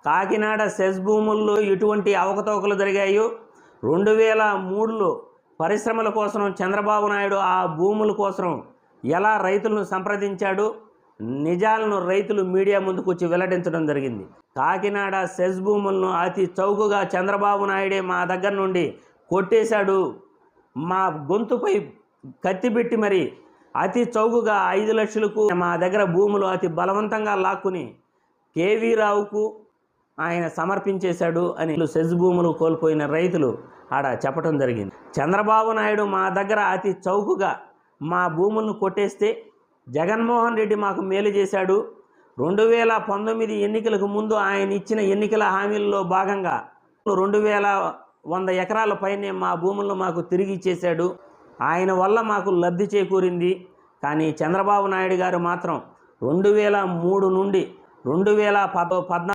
Kakinada cess భూముల్లో ఎటువంటి అవకతవకలు జరిగాయో 2003లో పరిశ్రమల కోసం చంద్రబాబు నాయుడు ఆ భూముల కోసం ఎలా రైతులను సంప్రదించాడు, నిజాలను రైతులు మీడియా ముందుకు వచ్చి వెల్లడించడం జరిగింది. కాకినాడ సెస్ భూములను అతి చౌకగా చంద్రబాబు నాయుడే మా దగ్గర నుండి కొట్టేశాడు, మా గొంతుపై కత్తిపెట్టి మరి అతి చౌకగా 5 లక్షలకు మా దగ్గర భూములు అతి బలవంతంగా లాక్కుని కేవీ రావుకు ఆయన సమర్పించేశాడు అని సెస్ భూములు కోల్పోయిన రైతులు ఆడ చెప్పడం జరిగింది. చంద్రబాబు నాయుడు మా దగ్గర అతి చౌకగా మా భూములను కొట్టేస్తే జగన్మోహన్ రెడ్డి మాకు మేలు చేశాడు. 2019 ఎన్నికలకు ముందు ఆయన ఇచ్చిన ఎన్నికల హామీల్లో భాగంగా 2100 ఎకరాల పైనే మా భూములను మాకు తిరిగి ఇచ్చేశాడు. ఆయన వల్ల మాకు లబ్ధి చేకూరింది. కానీ చంద్రబాబు నాయుడు గారు మాత్రం 2003 నుండి 2014